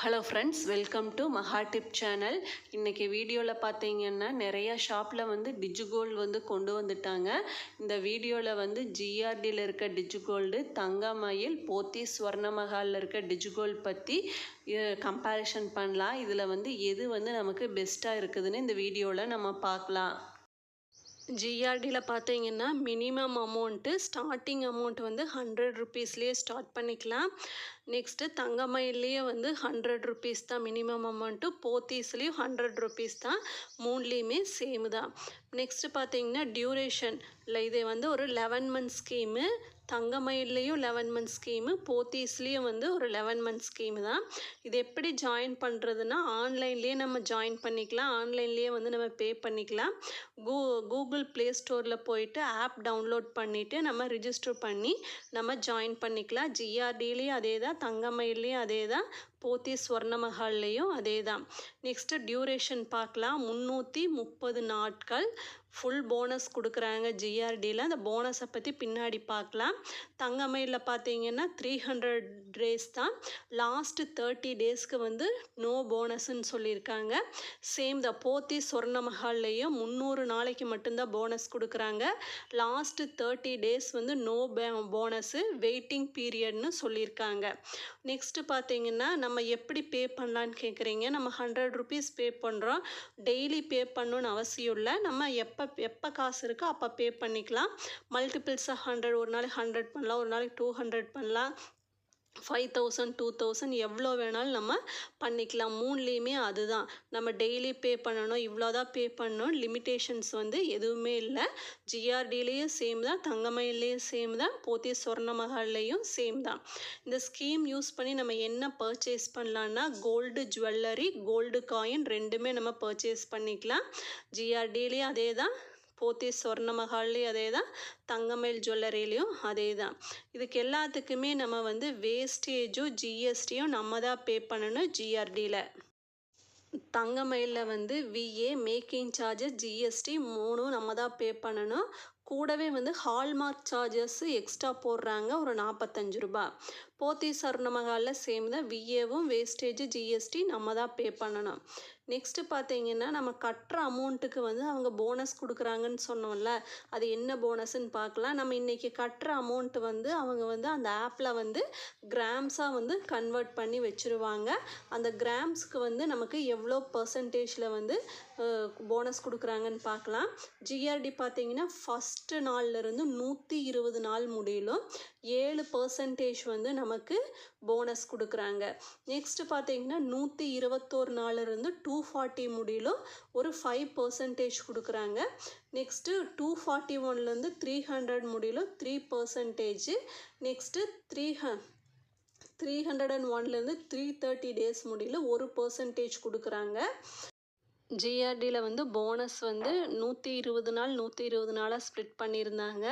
Hello friends, welcome to மஹா டிப் channel. இன்றைக்கி வீடியோவில் பார்த்தீங்கன்னா நிறையா ஷாப்பில் வந்து டிஜிகோல்டு வந்து கொண்டு வந்துட்டாங்க. இந்த வீடியோவில் வந்து ஜிஆர்டியில் இருக்க டிஜிகோல்டு, தங்கமயில், போத்தீஸ் ஸ்வர்ணமஹாலில் இருக்க டிஜிகோல்டு பற்றி கம்பேரிஷன் பண்ணலாம். இதில் வந்து எது வந்து நமக்கு பெஸ்ட்டாக இருக்குதுன்னு இந்த வீடியோவில் நம்ம பார்க்கலாம். ஜிஆர்டியில் பார்த்தீங்கன்னா மினிமம் அமௌண்ட்டு ஸ்டார்டிங் அமௌண்ட் வந்து 100 ருபீஸ்லேயே ஸ்டார்ட் பண்ணிக்கலாம். நெக்ஸ்ட்டு தங்கமயில்லையே வந்து 100 ருபீஸ் தான் மினிமம் அமௌண்ட்டு, போத்தீஸ்லேயும் 100 ருபீஸ் தான். மூணுலேயுமே சேம் தான். நெக்ஸ்ட்டு பார்த்தீங்கன்னா டியூரேஷனில் இது வந்து ஒரு 11 மந்த் ஸ்கீமு. தங்கமயில்லையும் 11 மந்த் ஸ்கீமு, போத்தீஸ்லேயும் வந்து ஒரு 11 மந்த் ஸ்கீமு தான். இது எப்படி ஜாயின் பண்ணுறதுன்னா ஆன்லைன்லேயே நம்ம ஜாயின் பண்ணிக்கலாம். ஆன்லைன்லேயே வந்து நம்ம பே பண்ணிக்கலாம். கூகுள் ப்ளே ஸ்டோரில் போயிட்டு ஆப் டவுன்லோட் பண்ணிவிட்டு நம்ம ரிஜிஸ்டர் பண்ணி நம்ம ஜாயின் பண்ணிக்கலாம். ஜிஆர்டிலேயும் அதே தான், தங்கமயில்லையும் அதே தான், போத்தீஸ் ஸ்வர்ணமஹால்லையும் அதே தான். நெக்ஸ்ட்டு டியூரேஷன் பார்க்கலாம். 330 நாட்கள் ஃபுல் போனஸ் கொடுக்குறாங்க ஜிஆர்டியில். அந்த போனஸை பற்றி பின்னாடி பார்க்கலாம். தங்கமயிலில் பார்த்தீங்கன்னா 300 டேஸ் தான். லாஸ்ட்டு 30 டேஸ்க்கு வந்து நோ போனஸ்ன்னு சொல்லியிருக்காங்க. சேம் தான். போத்தீஸ் ஸ்வர்ணமஹால்லையும் 300 நாளைக்கு மட்டும்தான் போனஸ் கொடுக்குறாங்க. லாஸ்ட்டு 30 டேஸ் வந்து நோ போனஸு, வெயிட்டிங் பீரியட்னு சொல்லியிருக்காங்க. நெக்ஸ்ட்டு பார்த்தீங்கன்னா நம்ம எப்படி பே பண்ணலான்னு கேட்குறீங்க. நம்ம 100 ருபீஸ் பே பண்ணுறோம். டெய்லி பே பண்ணணுன்னு அவசியம் இல்லை. நம்ம எப்போ காசு இருக்கோ அப்போ பே பண்ணிக்கலாம். மல்டிபிள்ஸாக 100, ஒரு நாளைக்கு 100 பண்ணலாம், ஒரு நாளைக்கு 200 பண்ணலாம், 5000, 2000 எவ்வளோ வேணாலும் நம்ம பண்ணிக்கலாம். மூணுலேயுமே அதுதான். நம்ம டெய்லி பே பண்ணணும், இவ்வளோதான் பே பண்ணணும், லிமிட்டேஷன்ஸ் வந்து எதுவுமே இல்லை. ஜிஆர்டிலேயும் சேம் தான், தங்கமயில்லையும் சேம் தான், போத்தீஸ் ஸ்வர்ணமஹால்லையும் சேம் தான். இந்த ஸ்கீம் யூஸ் பண்ணி நம்ம என்ன பர்ச்சேஸ் பண்ணலான்னா கோல்டு ஜுவல்லரி, கோல்டு காயின் ரெண்டுமே நம்ம பர்ச்சேஸ் பண்ணிக்கலாம். ஜிஆர்டிலேயும் அதே தான், போத்தீஸ் ஸ்வர்ணமஹால்லையும் அதே தான், தங்கமயில் ஜுவல்லரிலையும் அதே தான். இதுக்கு எல்லாத்துக்குமே நம்ம வந்து வேஸ்டேஜும் ஜிஎஸ்டியும் நம்ம தான் பே பண்ணணும் ஜிஆர்டியில். தங்கமயிலில் வந்து விஏ, மேக்கிங் சார்ஜஸ், ஜிஎஸ்டி மூணும் நம்ம தான் பே பண்ணணும். கூடவே வந்து ஹால்மார்க் சார்ஜஸ் எக்ஸ்ட்ரா போடுறாங்க, ஒரு 45 ரூபா. போத்தீஸ் ஸ்வர்ணமஹாலில் சேம் தான். விஏவும் வேஸ்டேஜ் ஜிஎஸ்டி நம்ம தான் பே பண்ணணும். நெக்ஸ்ட்டு பார்த்தீங்கன்னா நம்ம கட்டுற அமௌண்ட்டுக்கு வந்து அவங்க போனஸ் கொடுக்குறாங்கன்னு சொன்னோம்ல, அது என்ன போனஸ்ன்னு பார்க்கலாம். நம்ம இன்றைக்கி கட்டுற அமௌண்ட்டு வந்து அவங்க வந்து அந்த ஆப்பில் வந்து கிராம்ஸாக வந்து கன்வெர்ட் பண்ணி வச்சுருவாங்க. அந்த கிராம்ஸ்க்கு வந்து நமக்கு எவ்வளோ பர்சன்டேஜில் வந்து போனஸ் கொடுக்குறாங்கன்னு பார்க்கலாம். ஜிஆர்டி பார்த்தீங்கன்னா ஃபஸ்ட்டு நாள்லேருந்து 120 நாள் முடியலும் 7% வந்து நமக்கு போனஸ் கொடுக்குறாங்க. நெக்ஸ்ட்டு பார்த்தீங்கன்னா 121 நாள்லேருந்து 240 முடியலும் ஒரு 5% கொடுக்குறாங்க. நெக்ஸ்ட்டு 241லேருந்து 300 முடியலும் 3%. நெக்ஸ்ட்டு 301லேருந்து 330 டேஸ் முடியல 1% கொடுக்குறாங்க. ஜிஆர்டியில் வந்து போனஸ் வந்து 120 நாள் 120 நாளாக ஸ்ப்ளிட் பண்ணியிருந்தாங்க.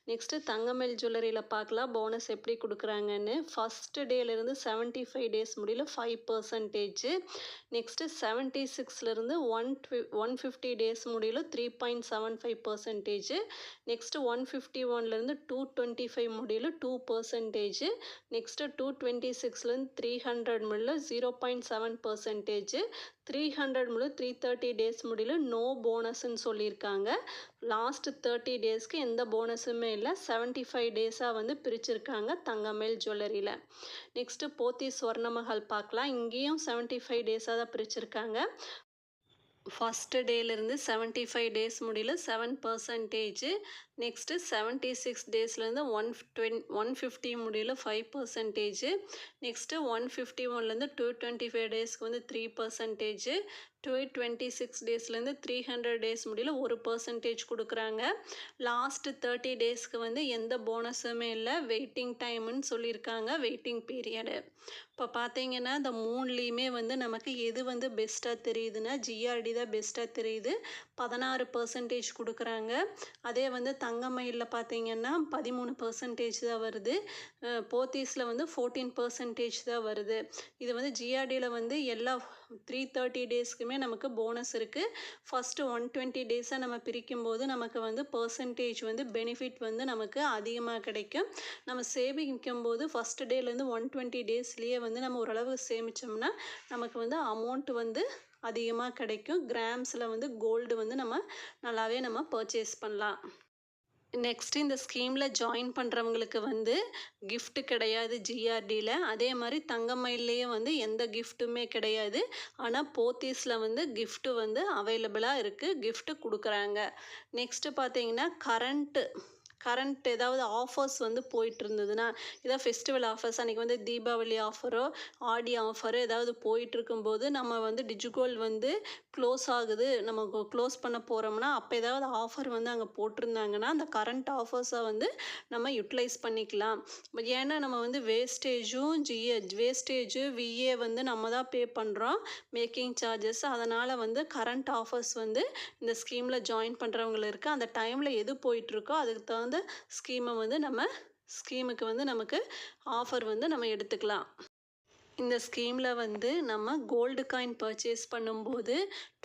நெக்ஸ்ட்டு தங்கமயில் ஜுவல்லரியில் பார்க்கலாம் போனஸ் எப்படி கொடுக்குறாங்கன்னு. ஃபஸ்ட்டு டேலேருந்து 75 டேஸ் முடியல 5%. நெக்ஸ்ட்டு 76லேருந்து 150 டேஸ் முடியல 3.75%. நெக்ஸ்ட்டு 151லேருந்து 225 முடியல 2%. நெக்ஸ்ட்டு 226லேருந்து 300 முடியல 0.7%. 300 முடியல 330 டேஸ் முடியல நோ போனஸ்ன்னு சொல்லியிருக்காங்க. லாஸ்ட் 30 டேஸ்க்கு எந்த போனஸுமே இல்லை. 75 டேஸாக வந்து பிரிச்சிருக்காங்க தங்கமயில் ஜுவல்லரியில். நெக்ஸ்ட்டு போத்தீஸ் ஸ்வர்ணமஹால் பார்க்கலாம். இங்கேயும் 75 டேஸாக தான் பிரிச்சிருக்காங்க. ஃபஸ்ட்டு டேலேருந்து 75 டேஸ் முடியல 7%. நெக்ஸ்ட்டு 76 டேஸ்லேருந்து 150 முடியல 5%. நெக்ஸ்ட்டு 151லேருந்து 225 டேஸ்க்கு வந்து 3%. 226 டேஸ்லேருந்து 300 டேஸ் முடியல 1% கொடுக்குறாங்க. லாஸ்ட்டு 30 டேஸ்க்கு வந்து எந்த போனஸுமே இல்லை. வெயிட்டிங் டைமுன்னு சொல்லியிருக்காங்க, வெயிட்டிங் பீரியடு. இப்போ பார்த்தீங்கன்னா இந்த மூணுலேயுமே வந்து நமக்கு எது வந்து பெஸ்ட்டாக தெரியுதுன்னா ஜிஆர்டி தான் பெஸ்ட்டாக தெரியுது. 16% கொடுக்குறாங்க. அதே வந்து தங்கமயிலில் பார்த்தீங்கன்னா 13% தான் வருது. போத்தீஸில் வந்து 14% தான் வருது. இது வந்து ஜிஆர்டியில் வந்து எல்லா 330 டேஸ்க்குமே நமக்கு போனஸ் இருக்குது. ஃபஸ்ட்டு 120 டேஸை நம்ம பிரிக்கும்போது நமக்கு வந்து பர்சன்டேஜ் வந்து பெனிஃபிட் வந்து நமக்கு அதிகமாக கிடைக்கும். நம்ம சேமிக்கும் போது ஃபஸ்ட் டேலேருந்து 120 டேஸ்லேயே வந்து நம்ம ஓரளவு சேமித்தோம்னா நமக்கு வந்து அமௌண்ட் வந்து அதிகமாக கிடைக்கும். கிராம்ஸில் வந்து கோல்டு வந்து நம்ம நல்லாவே நம்ம பர்ச்சேஸ் பண்ணலாம். நெக்ஸ்ட்டு இந்த ஸ்கீமில் ஜாயின் பண்ணுறவங்களுக்கு வந்து கிஃப்ட்டு கிடையாது ஜிஆர்டியில். அதே மாதிரி தங்கமயில்லையும் வந்து எந்த கிஃப்ட்டுமே கிடையாது. ஆனால் போத்தீஸில் வந்து கிஃப்ட்டு வந்து அவைலபிளாக இருக்குது. கிஃப்ட்டு கொடுக்குறாங்க. நெக்ஸ்ட்டு பார்த்தீங்கன்னா கரண்ட் ஏதாவது ஆஃபர்ஸ் வந்து போயிட்டு இருந்ததுன்னா, ஏதாவது ஃபெஸ்டிவல் ஆஃபர்ஸ் அன்றைக்கி வந்து தீபாவளி ஆஃபரோ ஆடி ஆஃபரோ ஏதாவது போயிட்டுருக்கும்போது நம்ம வந்து டிஜிகோல்டு வந்து க்ளோஸ் ஆகுது, நம்ம க்ளோஸ் பண்ண போகிறோம்னா அப்போ ஏதாவது ஆஃபர் வந்து அங்கே போட்டிருந்தாங்கன்னா அந்த கரண்ட் ஆஃபர்ஸை வந்து நம்ம யூட்டிலைஸ் பண்ணிக்கலாம். ஏன்னா நம்ம வந்து வேஸ்டேஜு விஏ வந்து நம்ம தான் பே பண்ணுறோம், மேக்கிங் சார்ஜஸ். அதனால் வந்து கரண்ட் ஆஃபர்ஸ் வந்து இந்த ஸ்கீமில் ஜாயின் பண்ணுறவங்களுக்கு அந்த டைமில் எது போயிட்டுருக்கோ அதுக்கு தகுந்த ஸ்கீமுக்கு வந்து நமக்கு ஆஃபர் வந்து நம்ம எடுத்துக்கலாம். இந்த ஸ்கீமில் வந்து நம்ம கோல்டு காயின் பர்ச்சேஸ் பண்ணும்போது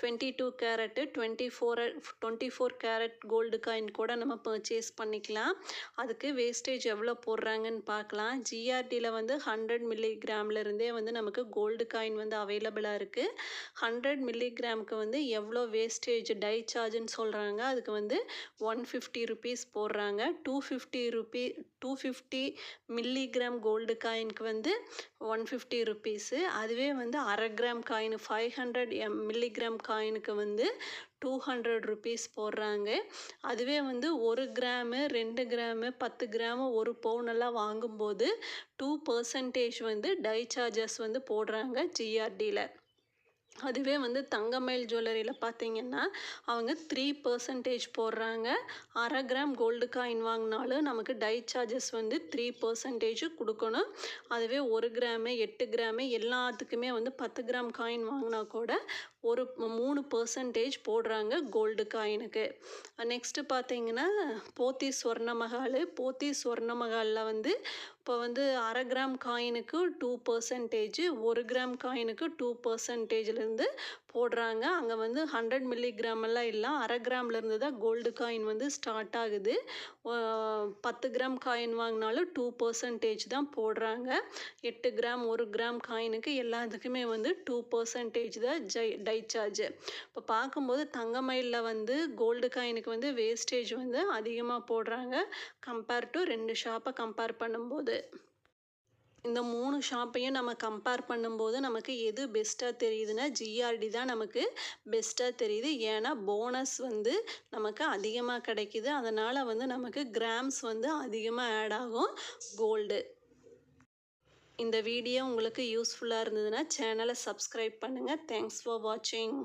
22 கேரட்டு 24 கேரட் கோல்டு காயின் கூட நம்ம பர்ச்சேஸ் பண்ணிக்கலாம். அதுக்கு வேஸ்டேஜ் எவ்வளோ போடுறாங்கன்னு பார்க்கலாம். ஜிஆர்டியில் வந்து 100 மில்லிகிராம்லேருந்தே வந்து நமக்கு கோல்டு காயின் வந்து அவைலபிளாக இருக்குது. 100 மில்லிகிராமுக்கு வந்து எவ்வளோ வேஸ்டேஜ் டை சார்ஜுன்னு சொல்கிறாங்க. அதுக்கு வந்து 150 ருபீஸ் போடுறாங்க. 250 மில்லிகிராம் கோல்டு காயினுக்கு வந்து 150 ருபீஸு. அதுவே வந்து 1/2 கிராம் காயின் 500 மில்லிகிராம் காயினுக்கு வந்து 200 ருபீஸ் போடுறாங்க. அதுவே வந்து 1 கிராமு 2 கிராமு 10 கிராமு 1 பவுனெல்லாம் வாங்கும்போது 2% வந்து டை சார்ஜஸ் வந்து போடுறாங்க ஜிஆர்டியில். அதுவே வந்து தங்கமயில் ஜுவல்லரியில் பார்த்தீங்கன்னா அவங்க 3% போடுறாங்க. 1/2 கிராம் கோல்டு காயின் வாங்கினாலும் நமக்கு டை சார்ஜஸ் வந்து 3% கொடுக்கணும். அதுவே 1 கிராமு 8 கிராமு எல்லாத்துக்குமே வந்து 10 கிராம் காயின் வாங்கினா கூட ஒரு 3% போடுறாங்க கோல்டு காயினுக்கு. நெக்ஸ்ட்டு பார்த்தீங்கன்னா போத்தீஸ் ஸ்வர்ண மஹாலில் வந்து இப்போ வந்து 1/2 கிராம் காயினுக்கு 2%, 1 கிராம் காயினுக்கு 2%லேருந்து போடுறாங்க. அங்கே வந்து 100 மில்லிகிராம் எல்லாம் இல்லை, 1/2 கிராம்லேருந்து தான் கோல்டு காயின் வந்து ஸ்டார்ட் ஆகுது. 10 கிராம் காயின் வாங்கினாலும் 2% தான் போடுறாங்க. 8 கிராம் 1 கிராம் காயினுக்கு எல்லாத்துக்குமே வந்து 2% தான் டை சார்ஜ். இப்போ பார்க்கும்போது தங்கமயிலில் வந்து கோல்டு காயினுக்கு வந்து வேஸ்டேஜ் வந்து அதிகமாக போடுறாங்க கம்பேர் டு 2 ஷாப்பை கம்பேர் பண்ணும்போது. இந்த 3 ஷாப்பையும் நம்ம கம்பேர் பண்ணும்போது நமக்கு எது பெஸ்ட்டாக தெரியுதுன்னா ஜிஆர்டி தான் நமக்கு பெஸ்ட்டாக தெரியுது. ஏன்னா போனஸ் வந்து நமக்கு அதிகமாக கிடைக்கிது. அதனால் வந்து நமக்கு கிராம்ஸ் வந்து அதிகமாக ஆட் ஆகும் கோல்டு. இந்த வீடியோ உங்களுக்கு யூஸ்ஃபுல்லாக இருந்ததுன்னா சேனலை சப்ஸ்கிரைப் பண்ணுங்கள். தேங்க்ஸ் ஃபார் வாட்சிங்.